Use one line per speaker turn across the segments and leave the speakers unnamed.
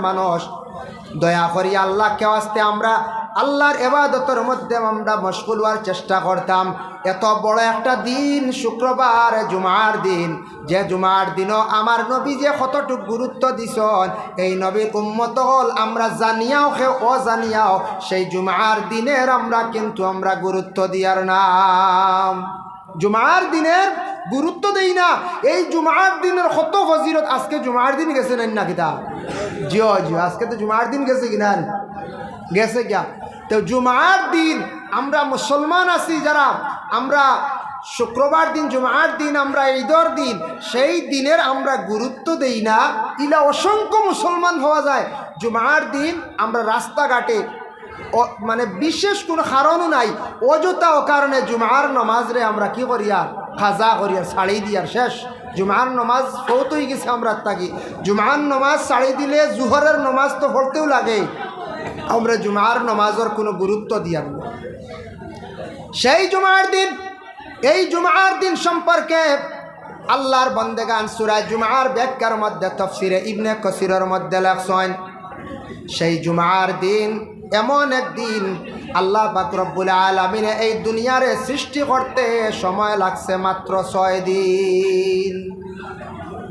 মানুষ দয়া করি আল্লাহকে আস্তে আমরা আল্লাহর ইবাদতের মধ্যে আমরা মশগুল হওয়ার চেষ্টা করতাম। এত বড় একটা দিন শুক্রবার জুমার দিন, যে জুমার দিনও আমার নবী যে কতটুক গুরুত্ব দিছেন, এই নবীর উম্মত হল আমরা জানিয়াও কে অজানিয়াও সেই জুমার দিনের আমরা গুরুত্ব দিয়ার নাম জুমার দিনের গুরুত্ব দেই না। এই জুমার দিনের কত ফজিলত। আজকে জুমার দিন গেছে না কিতা? জিও জিও, আজকে তো জুমার দিন গেছে কিনা? গেছে কিয়া? তো জুমার দিন আমরা মুসলমান আছি যারা, আমরা শুক্রবার দিন জুমার দিন আমরা ঈদের দিন, সেই দিনের আমরা গুরুত্ব দেই না। ইলা অসংখ্য মুসলমান হওয়া যায় জুমার দিন আমরা রাস্তাঘাটে মানে বিশেষ কোনো কারণও নাই, অযথা কারণে জুমার নমাজরে আমরা কি করিয়া খাজা করিয়া ছাড়ি দিয়ার শেষ। জুমার নমাজ বহুত হয়ে গেছে আমরা থাকি। জুমার নমাজ ছাড়ি দিলে জুহরের নমাজ তো পড়তেও লাগে। আমরা জুমার নমাজের কোনো গুরুত্ব দিয়ার না। সেই জুমার দিন, এই জুমার দিন সম্পর্কে আল্লাহর বন্দেগান সূরা জুমার ব্যাখ্যার মধ্যে তাফসিরে ইবনে কাসিরের মধ্যে লেখছেন, সেই জুমার দিন এমন একদিন আল্লাহ পাক রব্বুল আলামিন এই দুনিয়ারে সৃষ্টি করতে সময় লাগছে মাত্র 6 দিন।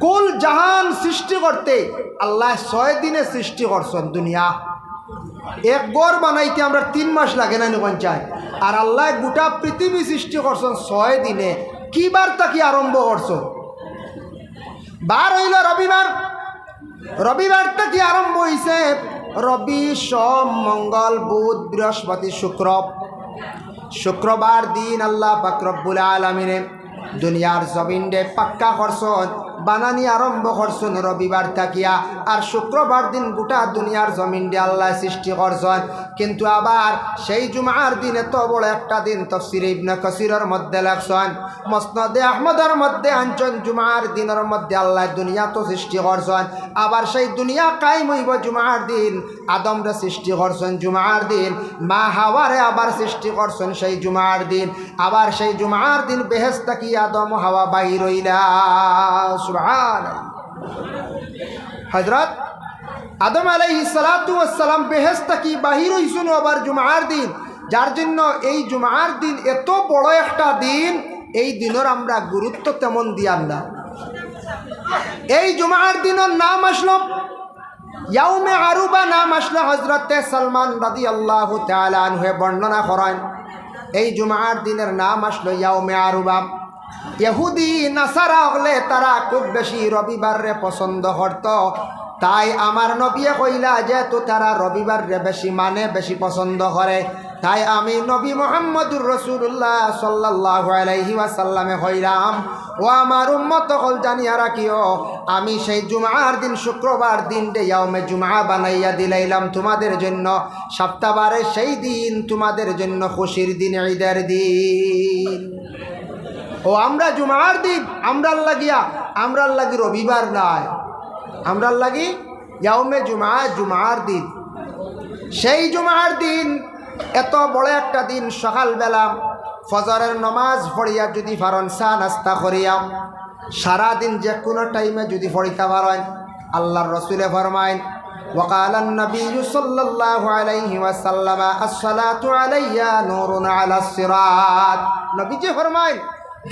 কুল জাহান সৃষ্টি করতে আল্লাহ 6 দিনে সৃষ্টি করছেন দুনিয়া। এক গড় বানাইতে আমরা 3 মাস লাগে না নিকঞ্চায়, আর আল্লাহ গোটা পৃথিবী সৃষ্টি করছেন 6 দিনে। কি বার তাকি আরম্ভ করছেন? বার হইল রবিবার। রবিবার থেকে আরম্ভ হয়েছে রবি, সোম, মঙ্গল, বুধ, বৃহস্পতি, শুক্র। শুক্রবার দিন আল্লাহ পাক রব্বুল আলামিনে দুনিয়ার জমিনে পাক্কা করছেন, বানানি আরম্ভ করছেন রবিবার থাকিয়া। আর শুক্রবার দিন গোটা দুনিয়ার জমিনে আল্লাহ সৃষ্টি করছেন। কিন্তু আবার সেই জুমার দিন এত বড় একটা দিন, তাফসীরে ইবনে কাসিরের মধ্যে লেখছেন, মুসনাদে আহমদের মধ্যে আনছেন, জুমার দিনের মধ্যে আল্লাহ দুনিয়া তো সৃষ্টি করছেন, আবার সেই দুনিয়া কায়েম হইব জুমার দিন। আদমরে সৃষ্টি করছেন জুমার দিন, মা হাওয়ারে আবার সৃষ্টি করছেন সেই জুমার দিন। আবার সেই জুমার দিন বেহেশত কি আদম হাওয়া বাহির হইলা। সুবহানাল্লাহ। হযরত আদম আলাইহিস সালাতু ওয়াস সালাম বেহেশত কি বাহির হইছেন আবার জুমার দিন। যার জন্য এই জুমার দিন এত বড় একটা দিন, এই দিনের আমরা গুরুত্ব তেমন দিয়ার না। এই জুমার দিনের নাম আসলো ইয়াউমে আরুবা, নাম আসলো হযরতে সালমান রাদিয়াল্লাহু তাআলা আনহু বর্ণনা করেন। এই জুমার দিনের নাম আসলো ইয়াউমে আরুবা। ইহুদি নাসারা হলে তারা খুব বেশি রবিবারে পছন্দ করত। তাই আমার নবী কইলা যেহেতু তারা রবিবারে বেশি মানে বেশি পছন্দ করে, তাই আমি নবী মুহাম্মদুর রাসূলুল্লাহ সাল্লাল্লাহু আলাইহি ওয়াসাল্লামে কইলাম, ও আমার উম্মত সকল জানিয়া রাখিও, আমি সেই জুমার দিন শুক্রবার দিনটা ইয়াউমে জুমা বানাইয়া দিলাইলাম তোমাদের জন্য। সপ্তাহবারে সেই দিন তোমাদের জন্য খুশির দিন, ঈদের দিন। ও আমরা জুমার দিন আমরার লাগি রবিবার নয়, আমরার লাগি ইয়াউমে জুমা, জুমার দিন। সেই জুমার দিন এত বড় একটা দিন, সকালবেলা ফজরের নমাজ পড়িয়া যদি পারেন, চা নাস্তা করিয়া সারাদিন যে কোনো টাইমে যদি পড়িতে পারেন, আল্লাহর রাসূলে ফরমায় وقال النبي صلى الله عليه وسلم الصلاة علي نور على الصراط। নবীজি ফরমায়,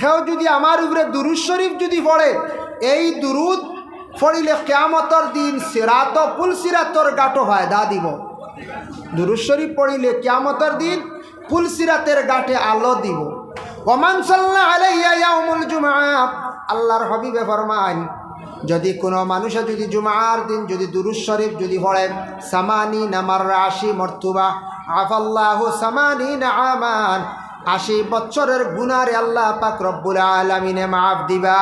কেউ যদি আমার উপরে দুরূদ শরীফ যদি পড়ে, এই দুরূদ পড়িলে কিয়ামতের দিন সিরাত পুল সিরাতর গাটো ফায়দা দিব। দুরূদ শরীফ পড়িলে কিয়ামতের দিন পুল সিরাতের গাটে আলো দিব। ওমান সাল্লা আলাইয়া ইয়াউমুল জুমআ, আল্লাহর হাবিবে ফরমান, যদি কোনো মানুষে যদি জুমার দিন যদি দুরূদ শরীফ যদি পড়ে, সামানিনা মাররা 80 মর্তবা, আফাল্লাহু সামানিনা আমান, 80 বছরের গুনারে আল্লাহ পাক রব্বুল আলামিনে মাফ দিবা।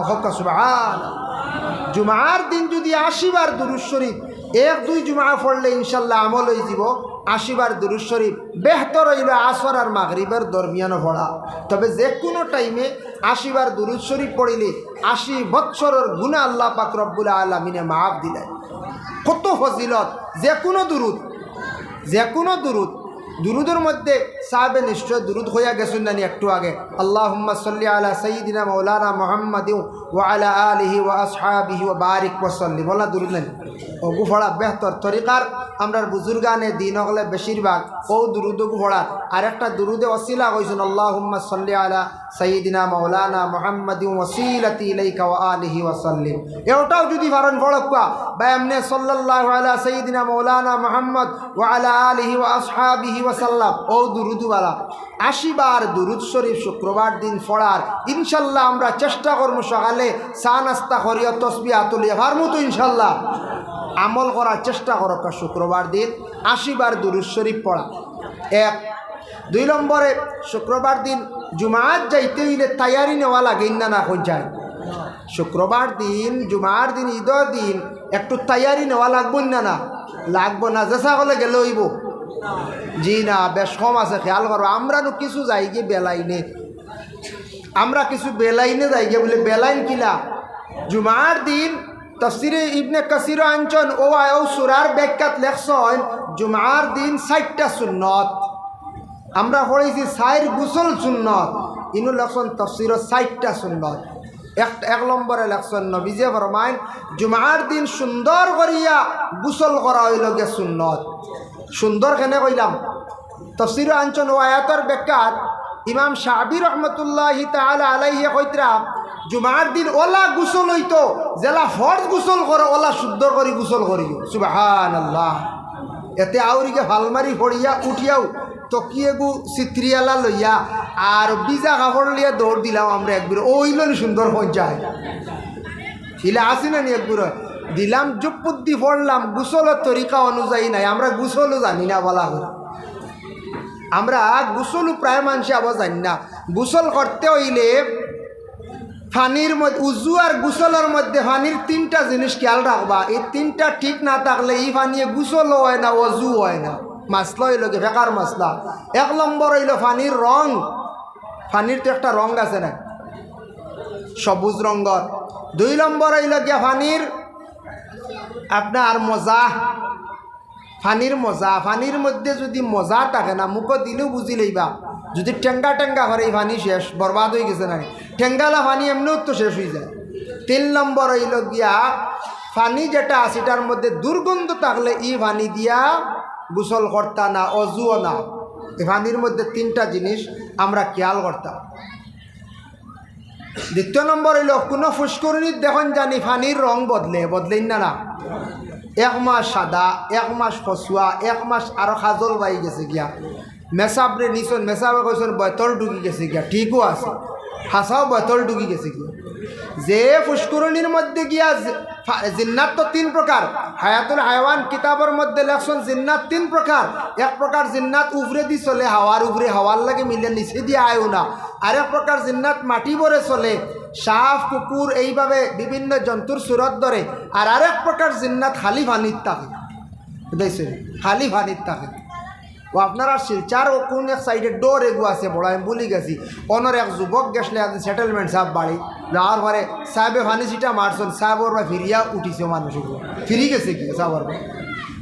হক সুবহানাল্লাহ। জুমার দিন যদি 80 বার দুরূদ শরীফ, 1-2 জুমা পড়লে ইনশাল্লাহ আমল হয়ে যাব। 80 বার দুরূদ শরীফ বেহতর হইল আসর আর মাগরিবের দরমিয়ানও পড়া। তবে যে কোনো টাইমে 80 বার দুরূদ শরীফ পড়িলে 80 বছরের গুনাহ আল্লাহ পাক রব্বুল আলামিনে মাফ দিলেন। কত ফজিলত! যে কোনো দুরূদ দুরুদের মধ্যে সাহাবে নিশ্চয় দুরুদ হইয়া গেছেন নানি একটু আগে, আল্লাহুম্মা সাল্লি আলা সাইয়্যিদিনা মাওলানা মুহাম্মাদিন ওয়া আলা আলিহি ওয়া আসহাবিহি ওয়া বারিক ওয়া সাল্লিম, বলা দুরুদ নানি ওগু পড়া বেহতর তরিকার। আমরার বুজুর্গানে দিন হলে বেশিরভাগ ও দুরুদগু পড়া। আরেকটা দুরুদে ওসিলা কইছেন, আল্লাহুম্মা সাল্লি আলা সাইয়্যিদিনা মাওলানা মুহাম্মাদিন ওয়াসিলাতি ইলাইকা ওয়া আলিহি ওয়া সাল্লিম। এটাও যদি পারেন পড়বা বা এমনি সাল্লাল্লাহু আলা সাইয়্যিদিনা মাওলানা মুহাম্মদ ওয়া আলা আলিহি ওয়া আসহাবিহি ওয়া সাল্লাম, ও দুরুদওয়ালা 80 বার দুরুদ শরীফ শুক্রবার দিন পড়ার ইনশাল্লাহ আমরা চেষ্টা করবো। সকালে চা নাস্তা করিয়া তসবিহ তুলিয়া পারমু তো ইনশাল্লাহ। আমল করার চেষ্টা করো শুক্রবার দিন 80 বার দুরুদ শরীফ পড়া। 1 2 নম্বরে শুক্রবার দিন জুমাত যাইতে হইলে তৈয়ারি নেওয়া লাগে না হয়ে যায়। শুক্রবার দিন জুমার দিন ঈদের দিন একটু তৈয়ারি নেওয়া লাগবো না লাগবো না, যেসা হলে গেলে হইব জি না, বেশ কম আছে খেয়াল করো। আমরা তো কিছু যাই গিয়ে বেলাইনে, আমরা কিছু বেলাইনে যাই গিয়ে বলে বেলাইন কিলা জুমার দিন তাফসিরে ইবনে কাসির আনছন ও আয়ও সূরার ব্যাখ্যাত লেখছন জুমার দিন 60টা সুন্নত। আমরা পড়েছি 4 গোসল সুন্নত, ইনু লেখছন তাফসির 60টা সুন্নত। এক নম্বরে লেখছন নবীজি ফরমাইন জুমার দিন সুন্দর করিয়া গোসল করা হইল গে সুন্নত। সুন্দর কেনে কইলাম তাফসির আনছন ও আয়াতের ব্যাখ্যাত ইমাম শাবি রহমতুল্লাহি তাআলা আলাইহি কইতরা জুমার দিন ওলা গোসল হইতো জেলা ফরজ গোসল করো ওলা শুদ্ধ করি গোসল করিও, সুবহানাল্লাহ। এতে আউরিকে ভালমারি ফড়িয়া উঠিয়াও তকিয়ে গু চিত্রিয়ালা লইয়া আর বিজা কাপড় লিয়া দৌড় দিলাম আমরা একবার, ওইল সুন্দর পঞ্চায় ইলা আসি না নি একবার দিলাম জুপুদ্দি পড়লাম। গোসলের তরিকা অনুযায়ী নাই, আমরা গোসলও জানি না বলা করে। আমরা গোসলও প্রায় মানুষে আবার জানি না। গোসল করতে হইলে পানির মধ্যে উজু আর গোসলের মধ্যে পানির 3টা জিনিস খেয়াল রাখবা। এই 3টা ঠিক না থাকলে এই পানিয়ে গোসলও হয় না অজু হয় না। মাসলা হইল কি বেকার মাসলা। 1 নম্বর হইল পানির রং। পানির তো একটা রং আছে না সবুজ রঙর। 2 নম্বর হইল গিয়া পানির আপনার মজা, পানির মজা। পানির মধ্যে যদি মজা থাকে না মুখ দিলেও বুঝি লইবা। যদি টেঙ্গা টেঙ্গা করে এই পানি শেষ বরবাদ হয়ে গেছে না, টেঙ্গালা পানি এমনিও তো শেষ হয়ে যায়। 3 নম্বর হইল গিয়া পানি যেটা আছে এটার মধ্যে দুর্গন্ধ থাকলে এই পানি দিয়া গোসল করতা না অজুও না। এই পানির মধ্যে 3টা জিনিস আমরা খেয়াল করতাম। 2 নম্বর হইল কোনো ফুসকুরনির দেখুন জানি পানির রং বদলেন না 1 মাস সাদা 1 মাস ফসুয়া 1 মাস আরো খাজল বাই গেছে গিয়া মেসাবরে নিছন মেসাবে কইছেন বয়তল ঢুকি গেছে গিয়া, ঠিকও আছে হাসাও বয়তল ঢুকি গেছে গিয়া। যে ফুসকুরনির মধ্যে গিয়া জিন্নাত তো 3 প্রকার। হায়াতুল হায়াওয়ান কিতাবের মধ্যে লেখছেন জিন্নাত 3 প্রকার। 1 প্রকার জিন্নাত উপরে দি চলে হাওয়ার উপরে, হাওয়ার লাগে মিলে নিচে দিয়ে আয়ও না। আরেক প্রকার জিন্নাত মাটি ভরে চলে, সাপ কুকুর এইভাবে বিভিন্ন জন্তুর সুরত ধরে। আর আরেক প্রকার জিন্নাত খালি পানির থাকে, বুঝাইছেন খালি পানির থাকে। ও আপনারা শিলচার ও কোন এক সাইডে ডোর এগু আছে বড় আমি বলি গেছি। অনর এক যুবক গেছলে সেটেলমেন্ট সাহেব বাড়ি যাওয়ার পরে সাহেবে ফানি সিটা মারছেন, সাহেবর বা ফিরিয়া উঠিছে মানুষগুলো ফিরি গেছে কি সাহেবর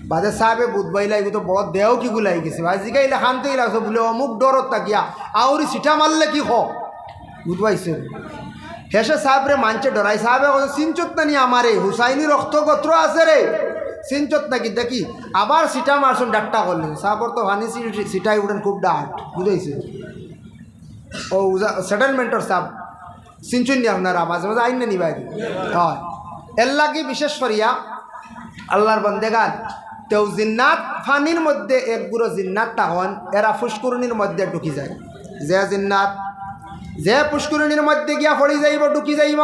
বাদে সাহেবে বুধবাইলা এগুলো তো বড় দেও কি গুলাই গেছে আজিকাইলে খানতেই লাগছে বলে অমুক ডরত তাকিয়া আউরি সিটা মারলে কি বুধবাইছে। হেসে সাহেবরে মানছে ডরাই। সাহেবে চিনচত না নি আমারে হুসাইনি রক্তগোত্র আছে রে চিনচত নাকি দেখি আবার সিটা মারছেন ডাক্তার করলেন। সাহেবর তো ভানি সিটাই উঠেন খুব ডাট, বুঝাইছে। ও সেটেলমেন্টর সাহেব চিনচুন নি আপনারা মাঝে মাঝে আইন না নিবাই হয় এর লাগে বিশেষ করিয়া আল্লাহর বন্দেগান তেও জিন্নাত ফানির মধ্যে একগুলো জিন্নাত তখন এরা ফুসকুরনির মধ্যে ঢুকি যায়। যে জিন্নাত যে পুষ্করিণীর মধ্যে গিয়া পড়ি যাইব ঢুকি যাইব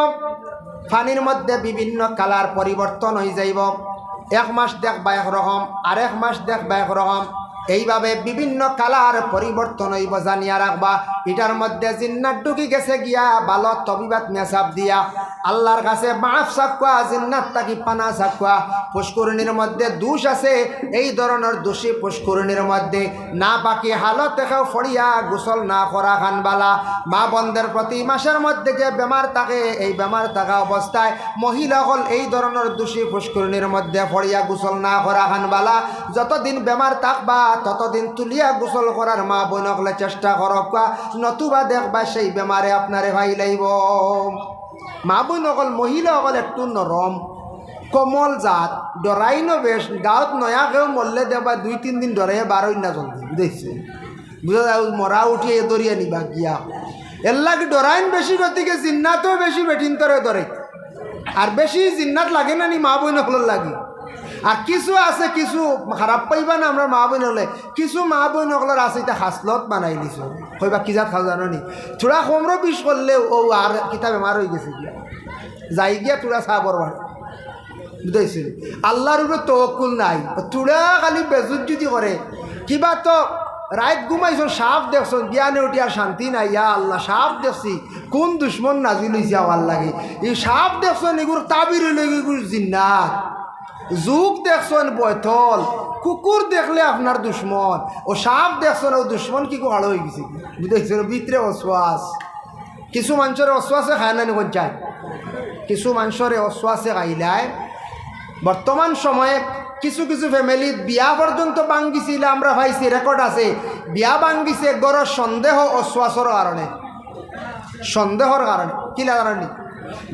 পানির মধ্যে বিভিন্ন কালার পরিবর্তন হয়ে যাইব। 1 মাস দেখবা একরকম, আরেক মাস দেখবা একরকম, এইভাবে বিভিন্ন কালার পরিবর্তন হইব। জানিয়া রাখবা এটার মধ্যে জিন্নাত ঢুকি গেছে গিয়া ভালো তবিবাত মেসাব দিয়া আল্লাহর কাছে মাফ চাকুয়া জিন্নাত তাকি পানা চাকুয়া। পুষ্করিণীর মধ্যে দোষ আছে, এই ধরনের দোষী পুষ্করিণীর মধ্যে না বাকি হালত থেকেও ফড়িয়া গোসল না করা খানবালা। মা বন্ধের প্রতি মাসের মধ্যে যে বেমার থাকে এই বেমার থাকা অবস্থায় মহিলাসকল এই ধরনের দোষী পুষ্করিণীর মধ্যে ফড়িয়া গোসল না করা খানবালা। যতদিন বেমার থাকবা ততদিন তুলিয়া গোসল করার মা বোন হলে চেষ্টা করক, নতুবা দেখবা সেই বেমারে আপনারে ভাই লাইব। মা বোন অকল মহিলা অকল একটু নরম কোমল জাত, ডরাইনো বেশ। গাঁৱত নয়া কেউ মরলে দেবা 2-3 দিন ডরাই বারোই না জলদি বুঝেছে, বুঝা যায় মরা উঠিয়ে দরিয়া নিবা গিয়া। এর লাগে ডরাইন বেশি, গতিকে জিন্নাতও বেশি বেঠিন তরে ধরে। আর বেশি জিন্নাত লাগে না নি মা বোন হলের লাগে। আর কিছু আছে, কিছু খারাপ পাইবা না আমরা মা বোন হলে, কিছু মা বোন হলের আছে এটা হাসলত বানাই নিছো। কইবা কি জাত খাও জানো নি, থোড়া কমরো বিষ করলেও ও আর কিতা বেমার হয়ে গেছে গিয়া, যাই গিয়া তোরা চা বরবার বুঝাইছিল। আল্লাহর উপরে তওয়াক্কুল নাই, তোরা খালি বেজুত যদি করে। কিবা তো রাত ঘুমাইছ সাপ দেখছ, জ্ঞানে উঠি আর শান্তি নাই। ইয়া আল্লাহ, সাপ দেখছি, কোন দুশ্মন নাজিল হয়েছে আমার লাগে। এই সাপ দেখছ এগুর তাবির এগুর জিন্নাত, যুগ দেখছেন বয়থল, কুকুর দেখলে আপনার দুশ্মন, ও সাপ দেখছেন ও দুশ্মন কি ভালো হয়ে গেছে বুঝেছেন। ভিতরে অশ্বাস, কিছু মানুষের অশ্বাসে খায় না নিখন চায়, কিছু মানুষের অশ্বাসে খাইলায়। বর্তমান সময়ে কিছু কিছু ফ্যামিলিত বিয়া পর্যন্ত ভাঙ্গিছিল, আমরা ভাইছি রেকর্ড আছে। বিয়া ভাঙ্গিছে গড়ের সন্দেহ অশ্বাসের কারণে, সন্দেহর কারণে। কি কারণে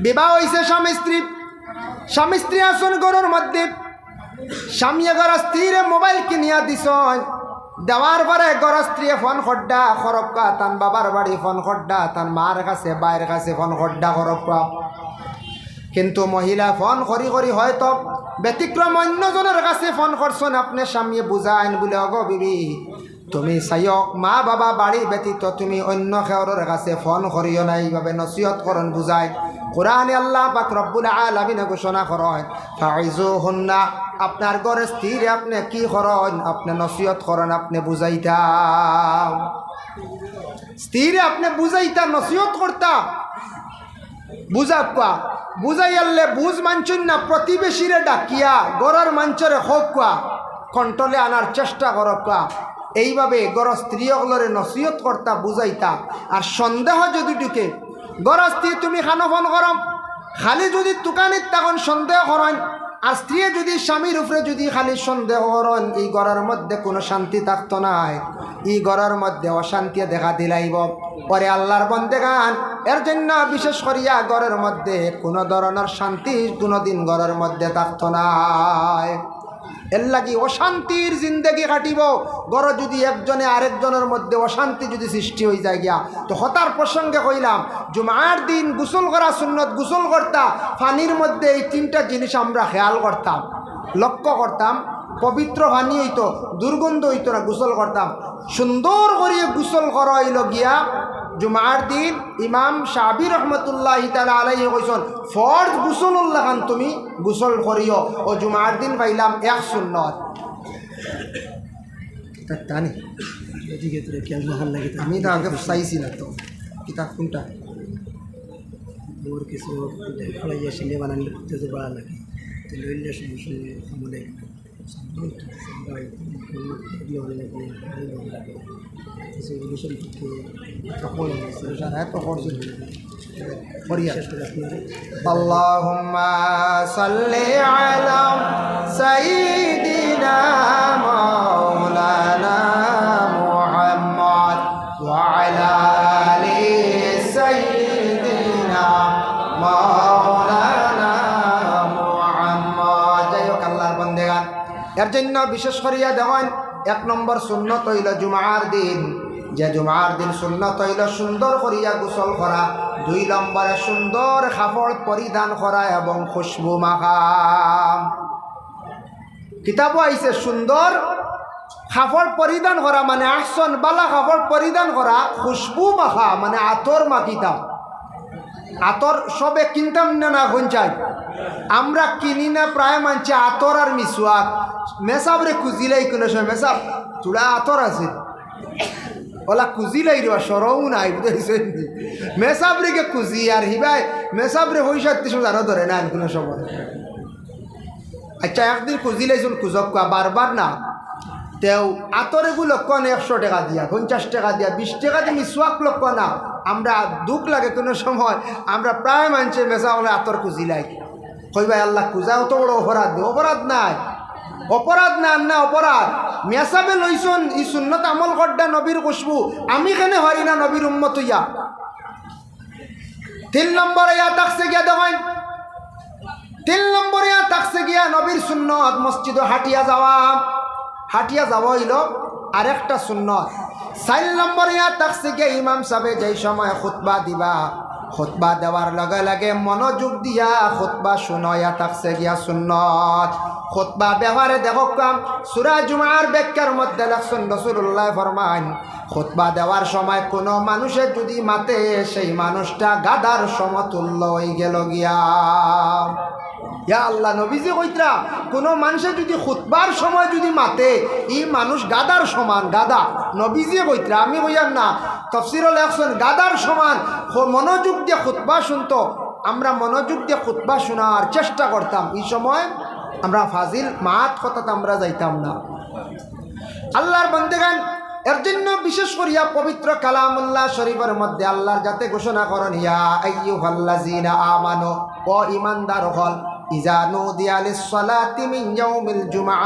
বিবাহ হয়েছে স্বামী স্ত্রী, স্বামী স্ত্রী আসন গড়ের মধ্যে, স্বামী গড় স্ত্রীরে মোবাইল কিনিয়া দিস, দেওয়ার পরে গড় স্ত্রী ফোন খড্ডা খরক্কা, তান বাবার বাড়ি ফোন খড্ডা, তান মার কাছে বাইরের কাছে ফোন খড্ডা খরক্কা। কিন্তু মহিলা ফোন করি করি হয়তো ব্যতিক্রম অন্যজনের কাছে ফোন করছেন, আপনি স্বামী বুঝাইন বলে, অগো বিবি তুমি চাইও মা বাবা বাড়ি ব্যতীত তুমি অন্য খেয়রের কাছে ফোন করিও না, এইভাবে নসিহত করন বুঝায়। কোরআনে আল্লাহ পাক রব্বুল আলামিন ঘোষণা করেন, ফাইজুহুন্না, আপনার ঘরে স্থির আপনি কি করেন, আপনি নসিহত করেন, আপনি বুঝাইতা, স্থিরে আপনি বুঝাইতা, নসিহত করতা। বুঝা বুঝাই আনলে বুঝ মানছুন না, প্রতিবেশীরে ডাকিয়া গড়ার মাঞ্চরে হোক কন্ট্রোলে আনার চেষ্টা করক। এইভাবে গড় স্ত্রীগুলোরে নসিহত করতা, বুঝাইতা। আর সন্দেহ যদি ঢুকে গড় স্ত্রী তুমি খানো ফোন করম, খালি যদি দোকানে তখন সন্দেহ করেন, আর স্ত্রী যদি স্বামীর উপরে যদি খালি সন্দেহ করেন, এই ঘরের মধ্যে কোনো শান্তি থাকতো নাই, এই ঘরের মধ্যে অশান্তি দেখা দিলাইব। পরে আল্লাহর বন্দেগান এর জন্য বিশেষ করিয়া ঘরের মধ্যে কোনো ধরনের শান্তি কোনোদিন ঘরের মধ্যে থাকতো নাই। এর লাগি অশান্তির জিন্দগি কাটিব। গড় যদি একজনে আরেকজনের মধ্যে অশান্তি যদি সৃষ্টি হয়ে যায় গিয়া, তো হতার প্রসঙ্গে কইলাম জুমার দিন গোসল করা সুন্নত, গোসল করতা পানির মধ্যে এই 3টা জিনিস আমরা খেয়াল করতাম, লক্ষ্য করতাম। পবিত্র পানি হইতো, দুর্গন্ধ হইতো না, গোসল করতাম। সুন্দর করিয়ে গোসল করা হইল গিয়া জুমার দিন ইমাম শাফি রহমতুল্লাহ তাআলা আলাইহি কইছেন, ফরজ গোসলুল্লাহ খান তুমি গোসল করিও। ও জুমার দিন পাইলাম এক সুন্নত। জানি আমি তো আগে চাইছি না, তো কিতাব কোনটা
কিছু সিনে বানালে বাড়া লাগে, লইলে সমস্যা আমাদের
আল্লাহুম্মা সাল্লি আলা সাইয়্যিদিনা মাওলানা মুহাম্মদ ওয়া আলা আলি সাইয়্যিদিনা মাওলানা মুহাম্মদ। যাই হোক আল্লাহর বান্দাগান, এর জন্য বিশেষ করিয়া দেখেন 1 নম্বর সুন্নত হইল জুমার দিন, যে জুমার দিন সুন্নত হইল সুন্দর করিয়া গোসল করা। 2 নম্বরে সুন্দর কাপড় পরিধান করা এবং খুশবু মাখা। কিতাবও আইছে সুন্দর কাপড় পরিধান করা মানে আহসন বালা কাপড় পরিধান করা, খুশবু মাখা মানে আতর মাখিতাম। আতর সবে কিনতাম না, না চাই আমরা কিনি না, প্রায় মানছি আতর আর মিসওয়াক। মেসাবরে খুঁজিলাই কোনো সময়, মেসাব তোরা আতর আছে ওলা খুঁজিলাই রে, সরও নাই বুঝেছেন। মেসাবরিকে খুঁজি আর হিবাই মেসাবরে পয়সা জানো ধরে না কোনো সময়। আচ্ছা একদিন খুঁজিলাইছুন, খুঁজক বারবার না, তেও আতরেগুলো লক্ষণ 100 টাকা দিয়া, 50 টাকা দিয়া, 20 টাকা দিয়ে মিসওয়াক লক্ষ না। আমরা দুঃখ লাগে কোনো সময়, আমরা প্রায় মানছে মেসা হলে আতর খুঁজিলাই। কইবাই আল্লাহ খুঁজাও তো বড় অপরাধ, অপরাধ নাই। অপরাধ না না অপরাধ মেসাবে লইছন ই সুন্নত আমল করডা নবীর খুশবু আমি কেনে হারি না নবীর উম্মত হইয়া 3 নম্বরে ইয়া তাকসে গিয়া দেখেন 3 নম্বরে ইয়া তাকসে গিয়া নবীর সুন্নত মসজিদে হাঁটিয়া যাওয়া হইল আরেকটা সুন্নত 4 নম্বরে ইয়া তাকসে গিয়া ইমাম সাহেব যেই সময় খুতবা দিবা খুতবা দেওয়ার লগে লগে মনোযোগ দিয়া খুতবা শুনাইয়া তাকসে গিয়া সুন্নত খুতবা ব্যবহারে দেখো কাম সূরা জুমার ব্যাখ্যার মধ্যে লেখছেন রাসূলুল্লাহ ফরমান খুতবা দেওয়ার সময় কোনো মানুষের যদি মাতে সেই মানুষটা গাদার সমতুল্য হয়ে গেল গিয়া ইয়া আল্লাহ নবীজি কইতরা কোনো মানুষের যদি খুতবার সময় যদি মাতে এই মানুষ গাদার সমান গাদা নবীজি কইতরা আমি কইয়ার না তাফসীরে লেখছেন গাদার সমান মনোযোগ দিয়ে খুতবা শুনতো আমরা মনোযোগ দিয়ে খুতবা শোনার চেষ্টা করতাম এই সময় আমরা ফাজিল মাত কথাতে আমরা যাইতাম না আল্লাহর বান্দাগান এর জন্য বিশেষ করিয়া পবিত্র কালামুল্লাহ শরীফের মধ্যে আল্লাহর যাতে ঘোষণা করেন ইয়া আইয়ুহাল্লাযীনা আমানু ও ঈমানদার হল ইজা নুদিয়া লিস-সালাতি মিন ইয়াউমিল জুমআ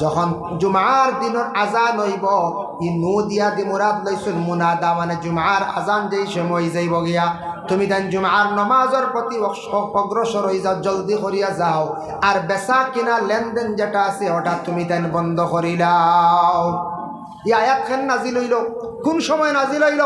যখন জুমার দিনের আজান হইব ই নুদিয়া দি মুরাদ লইছেন মুনাদা মানে জুমার আজান যেই সময় যাইব গিয়া তুমি তান জুমার নামাজের প্রতি অগ্রসর হয়ে যাও জলদি করিয়া যাও আর বেচা কিনা লেনদেন যেটা আছে ওটা তুমি তান বন্ধ করিলাও এই আয়াত খান নাজিল হইল কোন সময় নাজিল হইল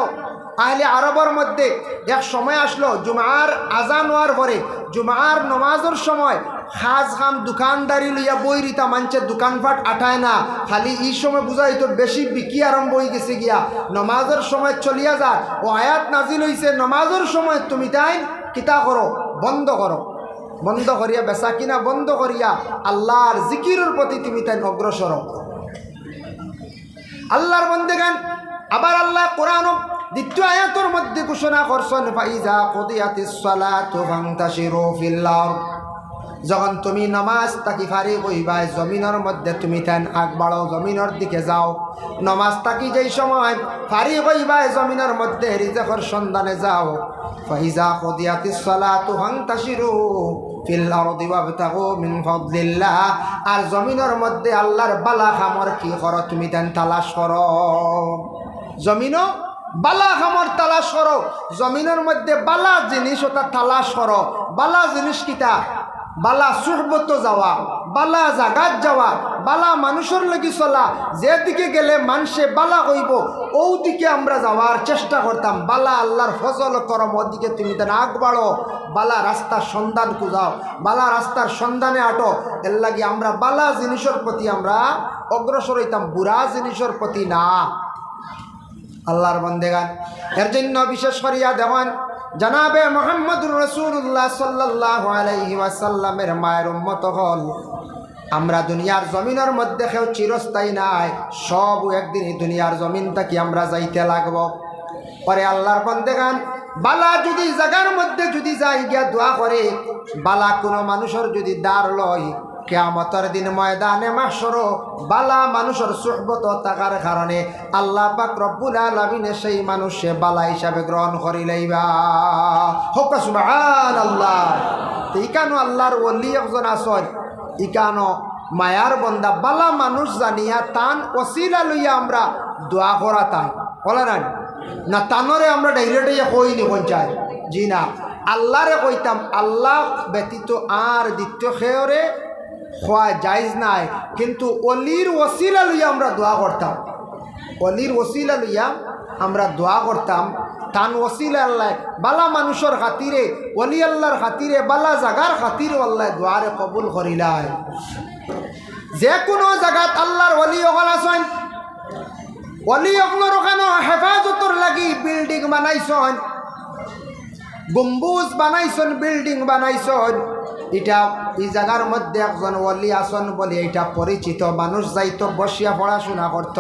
আহলে আরবের মধ্যে এক সময় আসলো জুমার আজান হওয়ার পরে জুমার নমাজের সময় খাজ খাম দোকানদারি লইয়া বই রিতা মানছে দোকানপাট আটায় না খালি এই সময় বুঝাই তো বেশি বিক্রি আরম্ভ হয়ে গেছে গিয়া নমাজের সময় চলিয়া যা ও আয়াত নাজিল হইছে নমাজের সময় তুমি তাই কিতা করো বন্ধ করিয়া বেচা কিনা বন্ধ করিয়া আল্লাহর জিকিরের প্রতি তুমি তাই অগ্রসর আল্লাহর বন্দেগান আবার আল্লাহ কোরআন দ্বিতীয় আয়াতের মধ্যে ঘোষণা করছেন ফাইজা কুদিয়াতিস সালাতু ফান্তাশিরু ফিল আরদ যখন তুমি নামাজ তাকি ফারি কইবাই জমিনের মধ্যে তুমি তান আগ বাড়ো জমিনের দিকে যাও নামাজ তাকি যেই সময় ফারি কইবাই জমিনের মধ্যে রিজকের সন্ধানে যাও ফাইজা কুদিয়াতিস সালাতু ফান্তাশিরু ফিল আরদি ওয়াবতাগু মিন ফাদলিল্লাহ আর জমিনের মধ্যে আল্লাহর বালা খামর কি করো তুমি তান তালাশ করো জমিনও বালা খামর তালাশ করো জমিনের মধ্যে বালা জিনিস ওটা তালাশ করো বালা জিনিস কিতা বালা সুহবত যাওয়া বালা জাগাত যাওয়া বালা মানুষের লাগি চলা যেদিকে গেলে মানুষে বালা কইব ও দিকে আমরা যাওয়ার চেষ্টা করতাম বালা আল্লাহর ফজল করম ওদিকে তুমি তার আগ বাড়ো বালা রাস্তার সন্ধান খুঁজাও বালা রাস্তার সন্ধানে আটো এর লাগি আমরা বালা জিনিসের প্রতি আমরা অগ্রসর হইতাম বুড়া জিনিসের প্রতি না আল্লাহর বন্দেগান এর জন্য বিশেষ করিয়া দেওয়ান জনাবে মুহাম্মদুর রাসূলুল্লাহ সাল্লাল্লাহু আলাইহি ওয়াসাল্লামের মায়ের উম্মত হল আমরা দুনিয়ার জমিনের মধ্যে কেউ চিরস্থায়ী নাই সব একদিন এই দুনিয়ার জমিন থেকে আমরা যাইতে লাগব পরে আল্লাহর বন্দেগান বালা যদি জায়গার মধ্যে যদি যাই গিয়া দোয়া করে বালা কোনো মানুষের যদি দাঁড় লয় কিয়ামতের দিন ময়দানে মাহশর বালা মানুষের সুহবত থাকার কারণে আল্লাহ পাক রব্বুল আলামিন সেই মানুষে বালা হিসাবে গ্রহণ করি লইবা হোক সুবহানাল্লাহ ইকানো আল্লাহর ওলি একজন আছেন ইকানো মায়ার বন্দা বালা মানুষ জানিয়া তান ওসিলা লইয়া আমরা দোয়া করা তাই বলে না তানরে আমরা ডাইরেক্ট কইনি পঞ্চায়েত জি না আল্লাহরে কইতাম আল্লাহ ব্যতীত আর দ্বিতীয় খেয়রে খোয়া জায়জ নাই কিন্তু অলির ওসিলা লইয়া আমরা দোয়া করতাম অলির ওসিলা লইয়া আমরা দোয়া করতাম তান ওসিলা আল্লাহ বালা মানুষের খাতিরে অলি আল্লাহর খাতিরে বালা জাগার খাতিরে আল্লাহ দোয়ারে কবুল করিলাই যে কোনো জায়গাত আল্লাহর অলি অকল আছেন অলি অকলর ওখানে হেফাজতর লাগি বিল্ডিং বানাইছেন গম্বুজ বানাইছেন বিল্ডিং বানাইছেন এটা এই জায়গার মধ্যে একজন ওলি আসন বলে এটা পরিচিত মানুষ যাইতো বসিয়া পড়াশোনা করত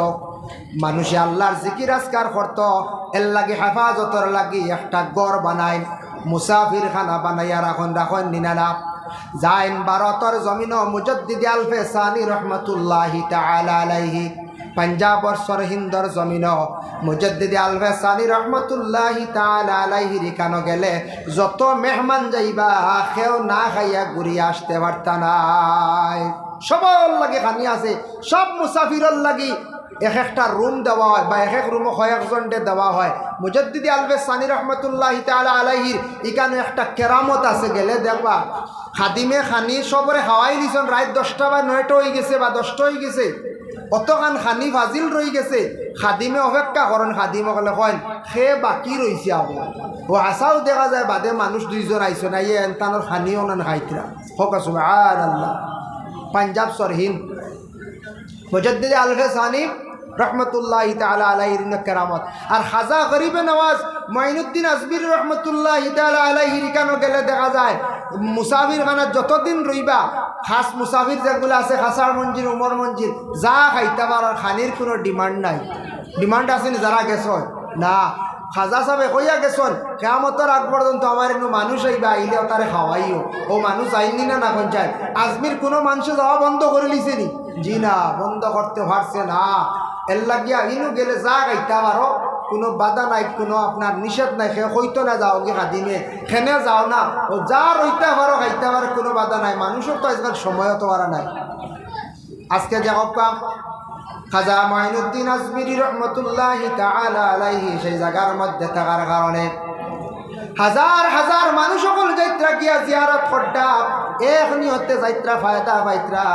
মানুষে আল্লাহর জিকির আজকার করত এর লাগে হেফাজতর লাগি একটা গড় বানায় মুসাফির খানা বানাইয়া রাখন নিনারা যাইন ভারতের জমিন মুজাদ্দিদ আলফে সানি রহমতুল্লাহি তাআলা আলাইহি পাঞ্জাবর সরহিন্দর জমিন মুজাদ্দিদ আলফে সানি রহমতুল্লাহি তাআলা আলাইহি রিকানো গেলে যত মেহমান যাইবা কেউ না খাইয়া ঘুরিয়া আসতে পারতা নাই সবার লাগে খানি আছে। সব মুসাফিরর লাগি এক একটা রুম দেওয়া হয় বা এক এক রুমও কয়েকজনকে দেওয়া হয়। মুজাদ্দিদ আলফেজ সানি রহমতুল্লাহি তাআলা আলাইহির এখানে একটা কেরামত আছে, গেলে দেখবা খাদিমে খানি সবরে খাওয়াই দিছেন। রাত 10টা বা 9টা হয়ে গেছে বা 10টা হয়ে গেছে, অতখান খানি ফাজিল রয়ে গেছে। খাদিমে অপেক্ষা করেন, খাদিমে কলে কয়েন সে বাকি রয়েছে আবু। ও আশাও দেখা যায় বাদে মানুষ 2জন আইসো না, ইয়ে এনতানোর খানিও না খাইতরা হোক সুবহানাল্লাহ। পাঞ্জাব সরহিন মুজাদ্দিদ আলফেজ সানি রহমতুল্লাহি তাআলা আলাইহির কেরামত। আর খাজা গরিবে নওয়াজ মঈনুদ্দিন আজমির রহমতুল্লাহি তাআলা আলাইহির কেন গেলে দেখা যায় মুসাফির খানা যতদিন রইবা, খাস মুসাফির যেগুলো আছে খাসার মঞ্জিল উমর মঞ্জিল যা খাইতে পারার খানির কোনো ডিমান্ড নাই। ডিমান্ড আসেনি যারা গেছ না, খাজা সাহেব কইয়া গেছন কেয়ামতের আগ পর্যন্ত আমার একটু মানুষ আইবা, আইলেও তারে খাওয়াইও। ও মানুষ আইনি না না পঞ্চায়েত আজমির কোনো মানুষ যাওয়া বন্ধ করে লিছে নি? জি না, বন্ধ করতে পারছে না। এর লাগিয়া ইনু গেলে যা গাইতে পারো, কোনো বাধা নাই, কোনো আপনার নিষেধ নাই। সে হইতো না যাও কি খাদিমে খেনে যাও না, ও যা রইতে পারো খাইতে পারো, কোনো বাধা নাই। মানুষের তো আজকাল সময়ও তো পারা নাই। আজকে যে কাম খাজা মঈনুদ্দিন আজমিরি রহমতুল্লাহি তাআলা আলাইহি সেই জায়গার মধ্যে থাকার কারণে হাজার হাজার মানুষ সকল যাত্রা গিয়া জিয়ারত করতা, এক নিয়তে যাত্রা ফায়দা পাইত্রা,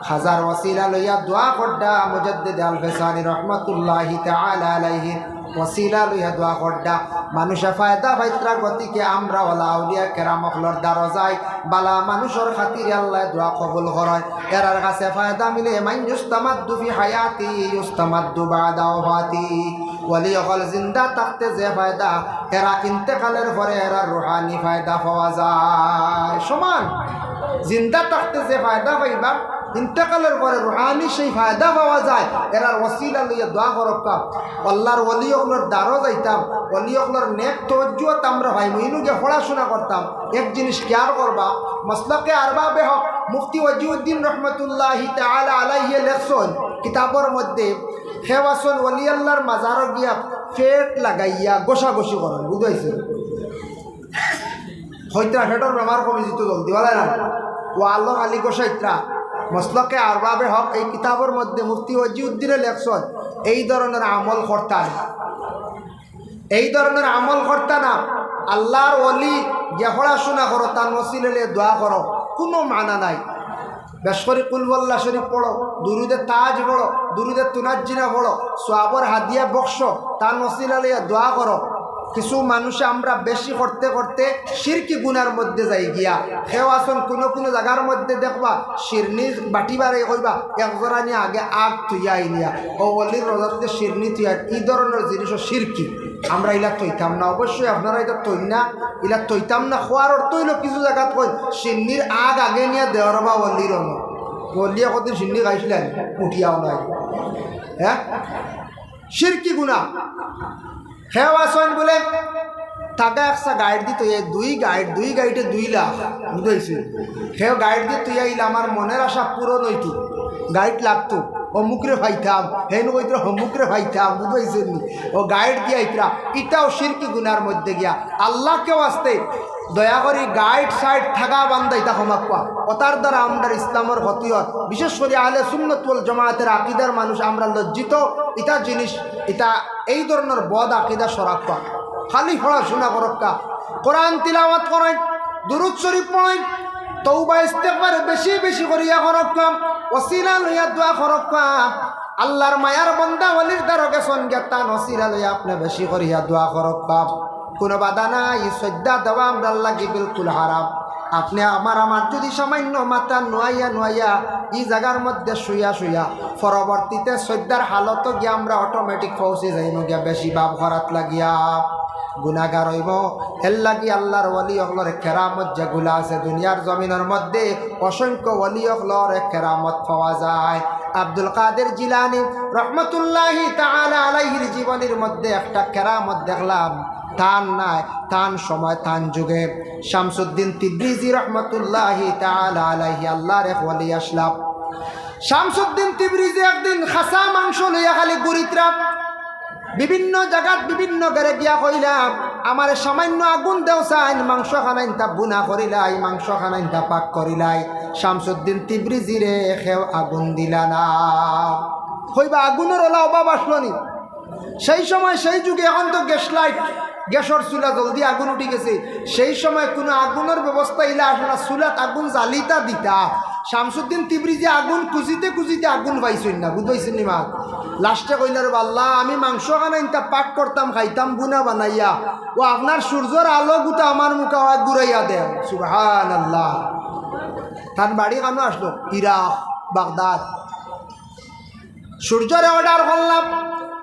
হাজার ওসিলা লইয়া দোয়া করতা। মুজাদ্দিদ আলফেজ সানি রহমতুল্লাহি তাআলা আলাইহি ওসিলা লইয়া দোয়া করতা, মানুষে ফায়দা পাইত্রা। গতিকে আমরা ওলা আউলিয়া কেরামকলর দ্বারা যাই, বালা মানুষের খাতিরে আল্লাহ দোয়া কবুল করেন। এরার কাছে ফায়দা মিলে মান ইউস্তামাদ্দু ফি হায়াতি ইউস্তামাদ্দু বাদা ওয়াফাতি। ওলি অকল জিন্দা থাকতে যে ফায়দা, এরা ইন্তেকালের পরে এরা রুহানি ফায়দা পাওয়া যায়। সমান জিন্দা থাকতে যে ফায়দা পাইবা, ইন্তেকালের পরে রুহানি সেই ফায়দা পাওয়া যায়। এরার ওসিলা লইয়া দোয়া করবা। আল্লাহর ওলি অকলর দ্বারও যাইতাম, ওলি অকলর নেক তওজ্জুহত আমরা ভাই মইনুকে পড়াশোনা করতাম। এক জিনিস খেয়াল করবা, মাসলাকে আরবাবে হক মুফতি ওয়াজিউদ্দিন রহমতুল্লাহি তাআলা আলাইহি লেখছেন কিতাবের মধ্যে, খেওয়াসন ওলি আল্লাহর মাজারও গিয়া ফেট লাগাইয়া গোসাগোসি করেন। বুঝাইছে হইতরা ফেটর বেমার কমে যেত জলদি বলে না, ও আল্লাহ আলী গোসাইত্রা মসলকে আরবাবে হক এই কিতাবের মধ্যে মুফতি ওয়াজিউদ্দিনের লেখছেন এই ধরনের আমল করতাম, এই ধরনের আমল করতা না। আল্লাহর ওলি যে পড়াশোনা করো, তার ওসিলাতে দোয়া করো, কোনো মানা নাই। বেশ করে কুলবল্লা শরীফ পড়ো, দুরুদে তাজ পড়ো, দুরুদে তুনাজ্জিনা পড়ো, সোয়াবর হাদিয়া বক্স, তার ওসিলাতে দোয়া করো। কিছু মানুষে আমরা বেশি করতে করতে শিরকি গুনার মধ্যে যাই গিয়া। সেও আসন কোনো কোনো জায়গার মধ্যে দেখবা শিরনি বাটিবারে কইবা একজোড়া নিয়ে আগে আগ তুইয়া আইনিয়া ও অলির রোজাতে শিরনি তুইয়া, এই ধরনের জিনিসও শিরকি। আমরা ইলা তৈতাম না, অবশ্যই আপনারা এটা তৈ না, ইলা তৈতাম না। খোয়ার অর্থ হইল কিছু জায়গাত কই শিরনির আগ আগে নিয়ে দেওয়ার বা অলির অলিয়া কদিন শিরনি খাইছিলেন উঠিয়াও নাই। হ্যাঁ, শিরকি গুণা। হেও আসন বলে টাকা একটা গাইড দিত, দুই গাইডে 2 লাখ বুঝাইছে। সেও গাইড দিয়ে তুই আইলে আমার মনের আশা পূরণ হইত, গাইড লাগতো, অমুকরে ভাইতাম হেন কইতরা অমুকরে ভাইতাম, বুঝাইছে নি? ও গাইড দিয়ে আইতরা, এটাও শিরকি গুনার মধ্যে গিয়া। আল্লাহকেও আসতে দয়া করি গাইড সাইড থাকা বান্ধা ইতা ক্ষমা পাওয়া, ওটার দ্বারা আমরা ইসলামের ক্ষতি হয়। বিশেষ করে আহলে সুন্নাত ওয়াল জামায়াতের আকিদার মানুষ আমরা লজ্জিত। ইটা জিনিস, ইটা এই ধরনের বদ আকিদা সরাক্কা। খালি পড়াশোনা করক্কা, কোরআন তিলাওয়াত করেন, দুরূদ শরীফ পড়েন, তওবা ইস্তেগফার বেশি বেশি করিয়া করক্কা, ওসিলা লইয়া দোয়া করক্কা। আল্লাহর মায়ার বান্দা ওলির দ্বারা গেছন গেতা ওসিলা লইয়া আপনি বেশি করিয়া দোয়া করক্কা। কোনো বাধা নাই, শ্রদ্ধা দেওয়া আমরা লাগি বিলকুল হারাম। আপনি আমার যদি সামান্য মাথা নোয়াইয়া এই জায়গার মধ্যে শুইয়া পরবর্তীতে শ্রদ্ধার হালত গিয়া আমরা অটোমেটিক পৌঁছে যাইম গিয়া বেশি ভাব খরাত লাগিয়া গুনাহগার হইব। এর লাগি আল্লাহর ওলি অকলর কেরামত যেগুলা আছে দুনিয়ার জমিনের মধ্যে অসংখ্য ওলি অকলর কেরামত পাওয়া যায়। আব্দুল কাদের জিলানী রহমতুল্লাহি তাআলা আলাইহির জীবনের মধ্যে একটা কেরামত দেখলাম। তান নাই, তান সময় তান যুগে শামসুদ্দিন তিবরিজি রহমতুল্লাহি তাআলা আলাইহি আল্লাহর এক ওলি আসলাম। শামসুদ্দিন তিবরিজি একদিন খাসা মাংস লইয়া খালি গুরিতরা বিভিন্ন জায়গাত বিভিন্ন ঘরে গিয়া কইলাম, আমার সামান্য আগুন দেও চাইন মাংস খানাইন তা বুনা করিলাই মাংস খানাইন তা পাক করিলাই শামসুদ্দিন তিব্রিজিরে খেও আগুন দিলা না হইবা আগুনের ওলা অভাব আসলো নি সেই সময় সেই যুগে এখন তো গ্যাস লাইট গ্যাসর চুলা জলদি আগুন উঠি গেছে সেই সময় কোনো আগুনের ব্যবস্থা ইলা আসলো না চুলাত আগুন জ্বালিতা দিতা শামসুদ্দিন তিব্রিজি আগুন কুচিতে কুচিতে আগুন পাইছেন না বুঝবাইছেন নি মা লাস্টে কইলার আল্লাহ আমি মাংস খানাইনটা পাক করতাম খাইতাম বুনা বানাইয়া ও আপনার সূর্যর আলো গুটা আমার মুখে আওয়াজ ঘুরাইয়া দেন সুবহানাল্লাহ তার বাড়ি কেন আসলো ইরাক বাগদাদ সূর্যরে অর্ডার করলাম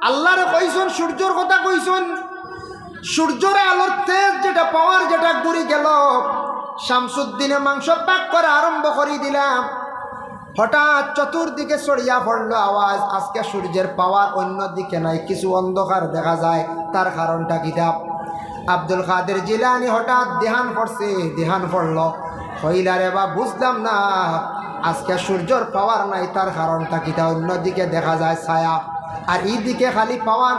আল্লাহরে কইছেন সূর্যর কথা কইছেন সূর্যর আলোর তেজ যেটা পাওয়ার যেটা ঘুরি গেল শামসুদ্দিনে মাংস পাক করা আরম্ভ করে দিলাম হঠাৎ চতুর্দিকে ছড়িয়া পড়লো আওয়াজ আজকে সূর্যের পাওয়ার অন্য দিকে নাই কিছু অন্ধকার দেখা যায় তার কারণটা কিতাব আব্দুল কাদের জিলানি হঠাৎ ধ্যান পড়ছে ধ্যান পড়ল হইলারে বা বুঝলাম না আজকে সূর্যর পাওয়ার নাই তার কারণটা কিতা অন্যদিকে দেখা যায় ছায়া আর এই দিকে খালি পাওয়ার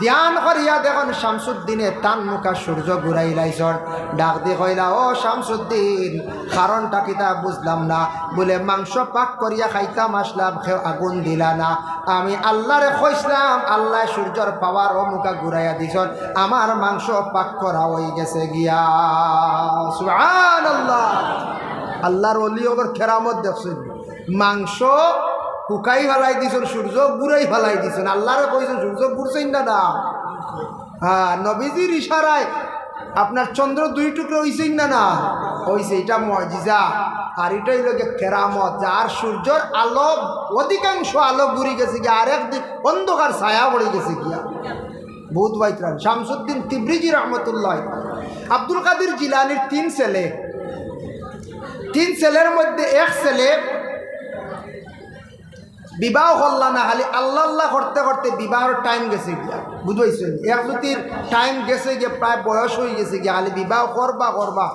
ধ্যান করিয়া দেখুন শামসুদ্দিনে টান মুখা সূর্য ঘুরাই লাইছন ডাক দি কইলা ও শামসুদ্দিন কারণটা কিতা বুঝলাম না বলে মাংস পাক করিয়া খাইতাম আসলাম খেও আগুন দিলা না আমি আল্লাহরে কইসলাম আল্লাহ সূর্যর পাওয়ার ও মুখা ঘুরাইয়া দিছন আমার মাংস পাক করা হয়ে গেছে গিয়া সুবহানাল্লাহ আল্লাহর ওলি ওগর কেরামত দেখছেন মাংস শুকাই ফেলাই দিছেন সূর্য ঘুরাই ফেলাই দিছেন আল্লাহরে কইছেন সূর্য ঘুরছেন দাদা হ্যাঁ নবীজির ইশারায় আপনার চন্দ্র দুই টুকরো হইছেন না না হইছে এটা মুজিজা আর এটাই লোকে কেরামত যার সূর্যর আলো অধিকাংশ আলো ঘুরি গেছে গিয়া আর একদিক অন্ধকার ছায়া পড়ে গেছে গিয়া বহুত বাইতরান শামসুদ্দিন তিব্রিজি রহমতুল্লাহ আব্দুল কাদের জিলানির তিন ছেলের মধ্যে এক ছেলে বিবাহ করলা না খালি আল্লাহ আল্লাহ করতে করতে বিবাহের টাইম গেছে গিয়া বুঝবাইছেন এক জ্যোতির টাইম গেছে গিয়ে প্রায় বয়স হয়ে গেছে গিয়া খালি বিবাহ করবা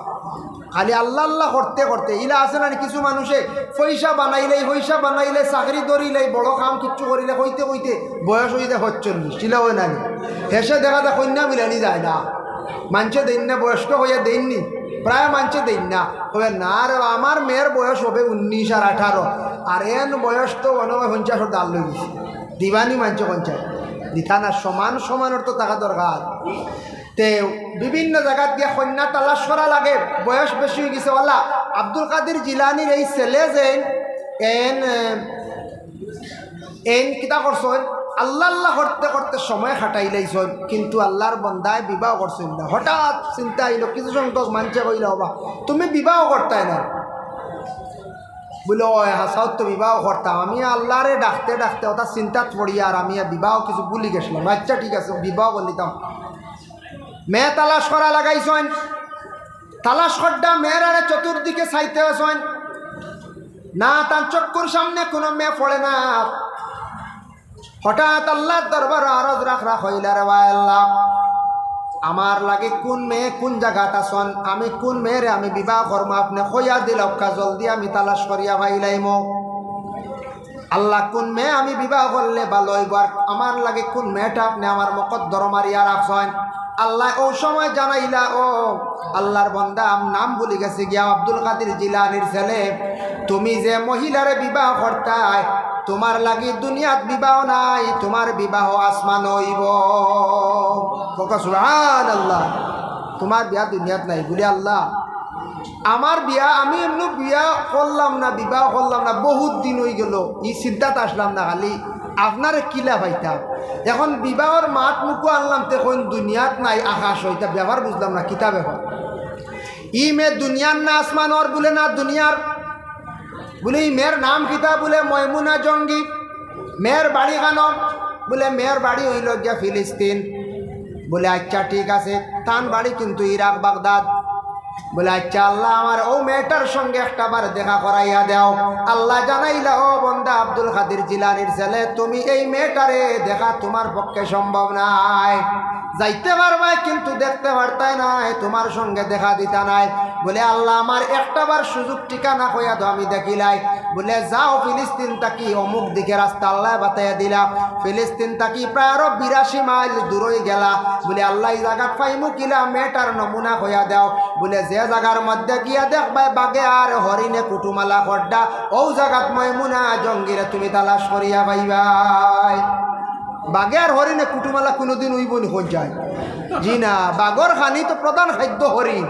খালি আল্লাহ আল্লাহ করতে করতে ইলা আছে না কিছু মানুষে পয়সা বানাইলে চাকরি ধরিলে বড় কাম কিচ্ছু করিলে কইতে বয়স হইতে 40 শিলা হয় না হেসে দেখা যায় কন্যা মিলানি যায় না মানছে দেন না বয়স্ক হইয়া দেননি প্রায় মানছে দেন না হবে না আর আমার মেয়ের বয়স হবে 19 আর 18 আর এন বয়স তো 49 দাল লই গেছে দিবানি মানছে পঞ্চায়েত দিথা না সমানের তো টাকা দরকার তে বিভিন্ন জায়গাত গিয়ে কন্যা তালাশ করা লাগে বয়স বেশি হয়ে গেছে ওলা আব্দুল কাদের জিলানির এই ছেলে যে এন কিতা করছেন আল্লাহ আল্লাহ করতে করতে সময় খাটাইলাইছেন কিন্তু আল্লাহর বন্দায় বিবাহ করছেন না হঠাৎ চিন্তা আইল কিছু সংখ্যক মানছে কইল বাবা তুমি বিবাহ করতাই না বলে ও হাসাও তো বিবাহ করতাম আমি আল্লাহরে ডাকতে ডাকতে ওটা চিন্তাত পড়িয়া আর আমি বিবাহ কিছু ভুলি গেছিলাম আচ্ছা ঠিক আছে বিবাহ বলিতাম মেয়ে তালাশ করা লাগাইছেন তালাশ করডা মেয়ের আরে চতুর্দিকে চাইতে আছেন না তার চক্কুর সামনে কোনো মেয়ে পড়ে না হঠাৎ আল্লাহর দরবার আরজ রাখা হইলা রে ভাই আল্লাহ আমার লাগে কোন মেয়ে কোন জায়গাত আছেন আমি কোন মেয়েরে আমি বিবাহ করবো আপনি কইয়া দিল জলদি আমি তালাশ করিয়া ভাইলাইম আল্লাহ কোন মেয়ে আমি বিবাহ করলে ভালো হইব আর আমার লাগে কোন মেয়েটা আপনি আমার মকদ্দর মারিয়া রাখছেন আল্লাহ ও সময় জানাইলা ও আল্লাহর বান্দা নাম ভুলে গেছে গিয়া আব্দুল কাদের জিলানির ছেলে তুমি যে মহিলারে বিবাহ করতাই তোমার লাগি দুনিয়াত বিবাহ নাই তোমার বিবাহ আসমান হইব সুবহানাল্লাহ তোমার বিয়া দুনিয়াত নাই বলে আল্লাহ আমার বিয়া আমি এমনি বিয়া করলাম না বিবাহ করলাম না বহুত দিন হয়ে গেল এই চিন্তাত আসলাম না খালি আপনারে কিলা পাইতাম এখন বিবাহর মাত মুখো আনলাম তখন দুনিয়াত নাই আকাশ হইতা ব্যবহার বুঝলাম না কিতা ব্যাপার ই মেয়ে দুনিয়ার না আসমানর বলে না দুনিয়ার বলে এই মেয়ের নাম কিতা বলে ময়মুনা জঙ্গি মেয়ের বাড়ি কেন বলে মেয়ের বাড়ি হইল গিয়া ফিলিস্তিন বলে আচ্ছা ঠিক আছে তান বাড়ি কিন্তু ইরাক বাগদাদ বলে আচ্ছা আল্লাহ আমার ও মেয়েটার সঙ্গে একটাবার দেখা করাইয়া দাও আল্লাহ জানাইলা ও বন্দা আব্দুল কাদের জিলানির ছেলে তুমি এই মেয়েটারে দেখা তোমার পক্ষে সম্ভব নাই যাইতে পারবাই কিন্তু দেখতে পারতাই নাই, তোমার সঙ্গে দেখা দিতা নাই। বলে আল্লাহ আমার একটাবার সুযোগ ঠিকানা কইয়া তো আমি দেখিলাই। বলে যাও ফিলিস্তিন তাকি অমুক দিকে রাস্তা আল্লাহ বাতাইয়া দিলা। ফিলিস্তিন তাকি প্রায় আরো 82 মাইল দূরই গেলা। বলে আল্লাহ এই জায়গা পাইমু কিলা মেটার নমুনা কইয়া দাও। বলে যে জায়গার মধ্যে গিয়া দেখবাই বাগে আর হরিণে কুটুমালা খড্ডা, ও জায়গাত ময়মুনা জঙ্গিরে তুমি তালাশ করিয়া পাইবাই। বাঘে আর হরিণে কুটুমালা কোনোদিন উইব নি হন যায়? জি না, বাঘর খানি তো প্রধান খাদ্য হরিণ।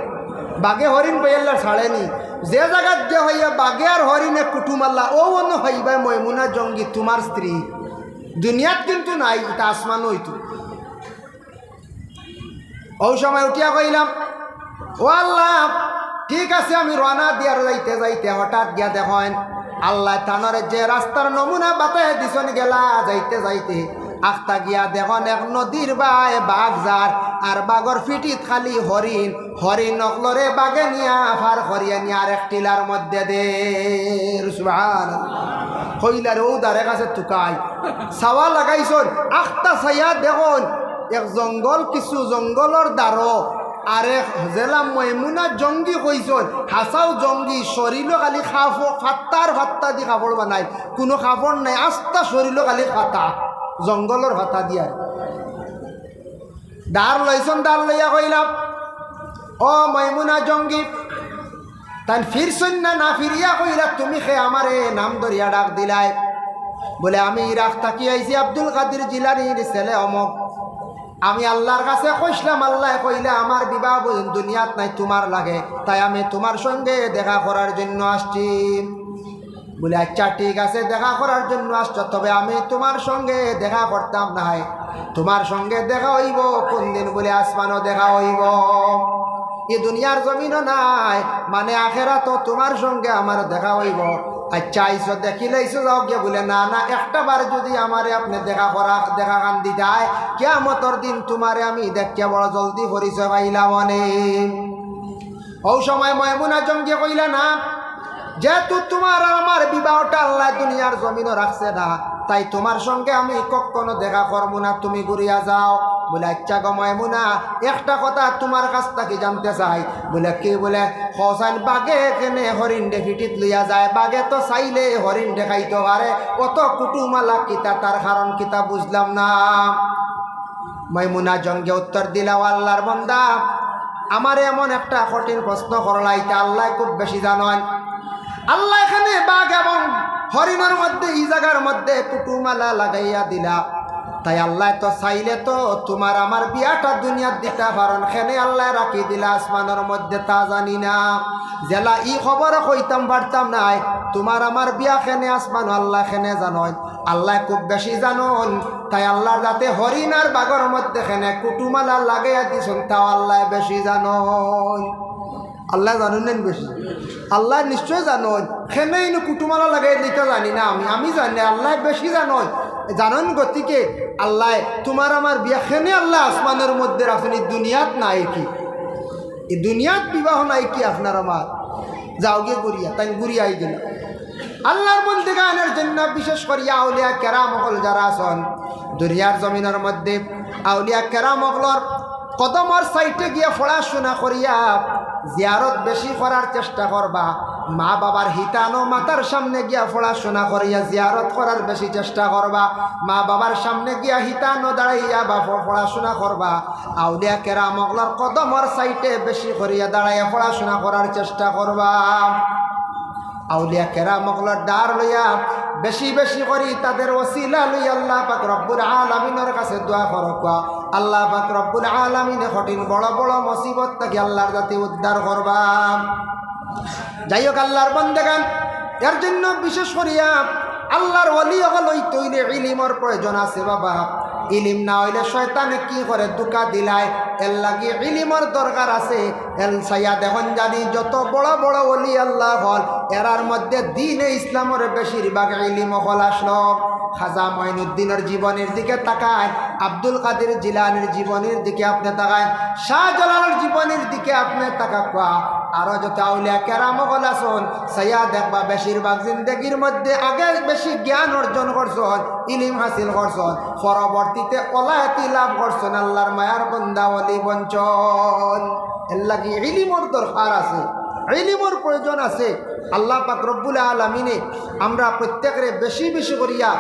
বাঘে হরিণ পেয়েল্লা ছাড়েনি। যে জায়গাত যে হইয়া বাঘে আর হরিণে কুটুমাল্লা, ও অন্য হইবাই ময়মুনা জঙ্গি তোমার স্ত্রী। দুনিয়াত কিন্তু নাই, এটা আসমান হইতো। ও সময় উঠিয়া কইলাম, ও আল্লাহ ঠিক আছে আমি রওনা দিয়ার যাইতে যাইতে হঠাৎ গিয়া দেখেন আল্লাহ তানরে যে রাস্তার নমুনা বাতায় দিছন গেলা যাইতে যাইতে আখতা গিয়া দেখুন এক নদীর বাই বাঘ যার, আর বাঘর ফিটিত খালি হরিণ। হরিণ নকলরে বাঘে নিয়া ফার করিয়া নিয়া আর এক টিলার মধ্যে দে। সুবহানাল্লাহ। কইলার ও দারে কাছে তুকাই সাওয়া লাগাইছন, আখতা ছাইয়া দেখুন এক জঙ্গল, কিছু জঙ্গলর দ্বারো আরে জেলা ময়মুনা জঙ্গি কইছন, হাসাও জঙ্গি। শরীরও খালি ফাত্তা দি কাপড় বানাই, কোনো কাপড় নাই, আস্তা শরীরও খালি ফাতা, জঙ্গলের ফাতা দিয়া দাঁড় লইছন। দাঁড় লইয়া কইলাম, ও ময়মুনা জঙ্গি, তাই ফিরছন না ফিরিয়া কইলা তুমি খে আমারে নাম ধরিয়া ডাক দিলাই। বলে আমি ইরাক থাকি আইছি, আব্দুল কাদের জিলানির ছেলে অমক। আমি আল্লাহর কাছে কইসলাম, আল্লাহ কইলে আমার বিবাহ দুনিয়াত নাই, তোমার লাগে, তাই আমি তোমার সঙ্গে দেখা করার জন্য আসছি। বলে আচ্ছা ঠিক আছে, দেখা করার জন্য আসছো, তবে আমি তোমার সঙ্গে দেখা করতাম নাই। তোমার সঙ্গে দেখা হইব কোন দিন? বলে আসমানও দেখা হইব, এ দুনিয়ার জমিনও নাই, মানে আখেরাতও তোমার সঙ্গে আমার দেখা হইব। আচ্ছা আইসো দেখিলাইছো যাও গিয়া? বলে না না, একটা বার যদি আমারে আপনি দেখা কান দি যায়, কিয়ামতের দিন তোমারে আমি দেখিয়া বড় জলদি পরিচয় পাইলাম অনেক। ও সময় ময়মুনা জঙ্গি কইলা না, যেহেতু তোমার আর আমার বিবাহটা আল্লাহ দুনিয়ার জমিনও রাখছে না, তাই তোমার সঙ্গে আমি কখনো দেখা করবো না, তুমি ঘুরিয়া যাও। বলে আচ্ছা গো ময়মুনা, একটা কথা তোমার কাছ থেকে জানতে চাই। বলে কি? বলে হোসাইন বাঘে এখানে হরিণ ফিটিত লইয়া যায়, বাঘে তো চাইলে হরিণ দেখাইতে পারে, অত কুটুমালা কিতা, তার কারণ কিতা বুঝলাম না। ময়মুনা জঙ্গে উত্তর দিলাও, আল্লাহর বান্দা আমার এমন একটা কঠিন প্রশ্ন করলাইতে আল্লাহ খুব বেশি জানেন। আল্লাহ এখানে বাঘ এবং হরিণের মধ্যে এই জায়গার মধ্যে কুটুমালা লাগাইয়া দিলা, তাই আল্লাহ তো চাইলে তো তোমার আমার বিয়াটা দুনিয়ার দিতে পারেন, খেনে আল্লাহ রাখি দিলা আসমানের মধ্যে, তা জানি না। জেলা ই খবর কইতাম পারতাম নাই, তোমার আমার বিয়া খেনে আসমান আল্লাহ খেনে জানন, আল্লাহ খুব বেশি জানন। তাই আল্লাহর যাতে হরিণ আর বাঘর মধ্যে খেনে কুটুমালা লাগাইয়া দিছেন, তাও আল্লাহ বেশি জানন। আল্লাহ জানুন নেন বেশি, আল্লাহ নিশ্চয় জানন। খেনে ইনু কুটুমালা লাগাই দিতে জানি না আমি জানি, আল্লাহ বেশি জানন। জানন গতিকে আল্লাহ তোমার আমার বিয়া খেনে আল্লাহ আসমানের মধ্যে রাখেন, এই দুনিয়াত নাই কি? এই দুনিয়াত বিবাহ নাই কি আপনার আমার? যাও গিয়ে গুড়িয়া, তাই গুড়িয়াই গেল। আল্লাহর মধ্যে গানের জন্য বিশেষ করিয়া আউলিয়া কেরাম হল যারা আছেন দুনিয়ার জমিনের মধ্যে, আউলিয়া কেরাম হলর কদমর সাইটে গিয়ে পড়াশোনা করিয়া জিয়ারত বেশি করার চেষ্টা করবা। মা বাবার হিতানো মাতার সামনে গিয়া পড়াশোনা করিয়া জিয়ারত করার বেশি চেষ্টা করবা। মা বাবার সামনে গিয়া হিতানো দাঁড়াইয়া বা পড়াশোনা করবা। আউলিয়া কেরাম হলর কদমর সাইটে বেশি করিয়া দাঁড়াইয়া পড়াশোনা করার চেষ্টা করবা। আউলিয়া কেরাম হলর ডার লইয়া বেশি বেশি করি তাদের ওসিলা লইয়া আল্লাহ পাক রব্বুল আলামিনের কাছে দোয়া করবা। আল্লাহ পাক রব্বুল আলামিনে কঠিন বড় বড় মুসিবত থেকে আল্লাহর জাতি উদ্ধার করবা। যাই হোক আল্লাহর বান্দাগান, এর জন্য বিশেষ করিয়া আল্লাহর ওলি হলই তৈরি ইলিমর প্রয়োজন আছে বাবা। ইলিম না হইলে শয়তানে কি করে দুকা দিলায়, এর লাগি ইলিমর দরকার আছে। এল সাইয়া দেখুন জানি যত বড় বড় ওলি আল্লাহ হল, এরার মধ্যে দিনে ইসলামের বেশিরভাগ ইলিম হল আসলো। খাজা মঈনুদ্দিনের জীবনের দিকে তাকায়, আব্দুল কাদের জিলানির জীবনের দিকে আপনি তাকায়, শাহজালালের জীবনের দিকে আপনি তাকাক, আরো যত আউলিয়া কেরাম হল আসুন সাইয়া দেখবা বেশিরভাগ জিন্দগির মধ্যে আগে বেশি জ্ঞান অর্জন করছন, ইলিম হাসিল করছন, পরবর্তীতে ওলায়াতি লাভ করছেন, আল্লাহর মায়ার বন্দা ওলি বঞ্চন। এর লাগি ইলিমর দরকার আছে, ইলিমর প্রয়োজন আছে। আল্লাহ পাক রব্বুল আলামিনে আমরা প্রত্যেকের বেশি বেশি করিয়া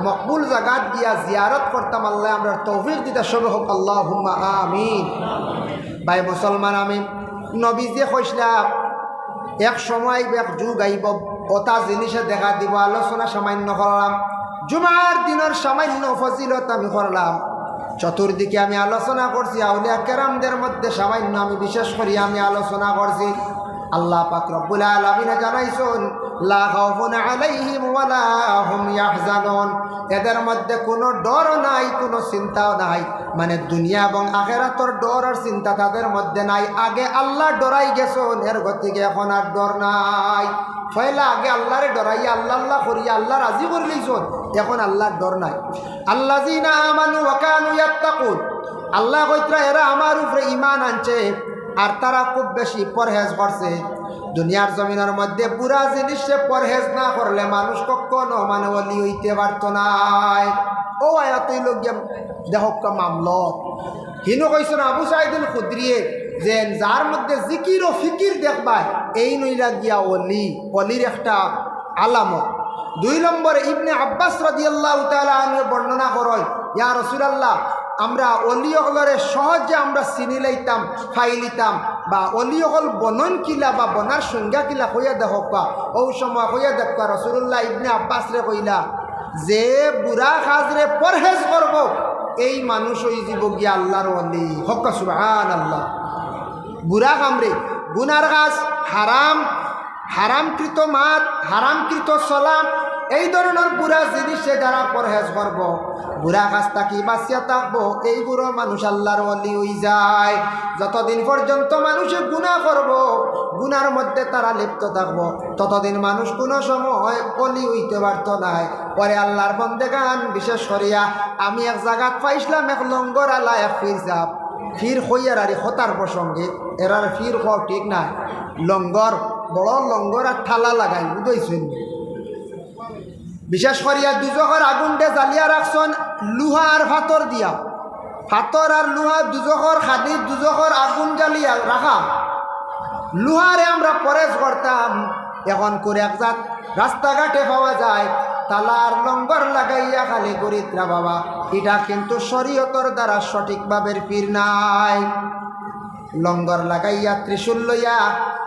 মকবুল জাগাত গিয়া জিয়ারত করতাম। আল্লাহ আমরা তৌফিক দিতে সব হোক, আল্লাহুম্মা আমিন। ভাই মুসলমান, আমি নবীজি কইসলা এক সময় এক যুগ আইব, ওটা জিনিসে দেখা দিব। আলোচনা সামান্য করলাম, জুমার দিনের সামান্য ফজিলত আমি করলাম। চতুর্দিকে আমি আলোচনা করছি, আউলিয়া কেরামদের মধ্যে সামান্য আমি বিশেষ করি আমি আলোচনা করছি। আল্লাহ পাক রব্বুল আলামিন জানাইছেন লা খাউফুন আলাইহিম ওয়ালা হুম ইয়াহজানুন, এদের মধ্যে কোনো ডর নাই, কোনো চিন্তাও নাই। মানে দুনিয়া এবং আখিরাতের ডর আর চিন্তা তাদের মধ্যে নাই। আগে আল্লাহ ডরাই গেছেন, এর গতিকে এখন আর ডর নাই। পয়লা আগে আল্লাহরে ডরাইয়া আল্লাহ আল্লাহ করিয়া আল্লাহ রাজি করে লইছেন, এখন আল্লাহর ডর নাই। আল্লাযিনা আমানু ওয়া কানু ইয়াত্তাকুন, আল্লাহ কইতরা এরা আমার উপরে ঈমান আনছে আর তারা খুব বেশি পরহেজ করছে। দুনিয়ার জমিনের মধ্যে পুরা জিনিসে পরহেজ না করলে মানুষ কখনো মানে ওলি হইতে পারত নাই। ও আয়াতই লোক দেহক মামলত হিনু কইছেন আবু সাইদুল খুদরিয়ে যে যার মধ্যে জিকির ও ফিকির দেখবাই এই নইলা গিয়া ওলি, ওলির একটা আলামত। 2 নম্বরে ইবনে আব্বাস রাদিয়াল্লাহু তাআলা আনহু বর্ণনা করেন, ইয়া রাসূলুল্লাহ, আমরা অলিয়গলরে সহজে আমরা চিনি লইতাম, খাই লিতাম, বা অলিয়গল বনন কিলা বা বনার সংজ্ঞা কিলা হইয়া দেখবা। ও সময় হইয়া দেখবা রাসূলুল্লাহ ইবনে আব্বাস রে কইলা যে বুড়া কাজরে পরহেজ করব এই মানুষ হই যাব গিয়া আল্লাহর ওলি। হক সুবহানাল্লাহ। বুড়া কামরে গুনার কাজ, হারাম, হারামকৃত মাত, হারামকৃত সালাম, এই ধরনের বুড়া জিনিসে যারা পরহেজ করব, বুড়া কাজ থাকি বাঁচিয়া থাকবো, এই বুড়ো মানুষ আল্লাহর ওলি হই যায়। যতদিন পর্যন্ত মানুষে গুনাহ করব, গুনার মধ্যে তারা লিপ্ত থাকবো, ততদিন মানুষ কোনো সময় ওলি হইতে পারত নাই। পরে আল্লাহর বন্দেগান বিশেষ করিয়া আমি এক জায়গাত পাইছিলাম, এক লঙ্গর আলা এক ফির সাপ, ফির হইয়ার আর হতার প্রসঙ্গে এরার ফির হওয়া ঠিক নাই। লঙ্গর, বড় লঙ্গর আর ঠালা লাগাই বুঝেছেন, বিশেষ করিয়া দুজখর আগুনটে জ্বালিয়া রাখছেন লুহা আর ফাতর দিয়া, ফাতর আর লুহা দুজখর খাদি, দুজখর আগুন জ্বালিয়া রাখা। লুহারে আমরা পরেজ করতাম, এখন করে এক জাত রাস্তাঘাটে পাওয়া যায় তালার লঙ্গর লাগাইয়া খালি করিত্রা বাবা, এটা কিন্তু শরীয়তর দ্বারা সঠিকভাবে পীর নাই। লঙ্গর লাগাইয়া ত্রিশূল লইয়া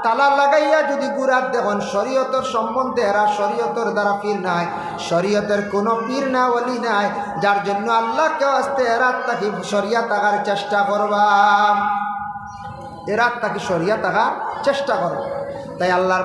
তালা লাগাইয়া যদি গুড়াত দেখুন, শরীয়তর সম্বন্ধে এরা শরীয়তর দ্বারা পীর নাই, শরীয়তের কোনো পীর না ওলি নাই। যার জন্য আল্লাহকে আসতে এরাত তাকে শরিয়া থাকার চেষ্টা করবা, এরাত তাকে শরিয়া থাকার চেষ্টা করবা। তাই আল্লাহর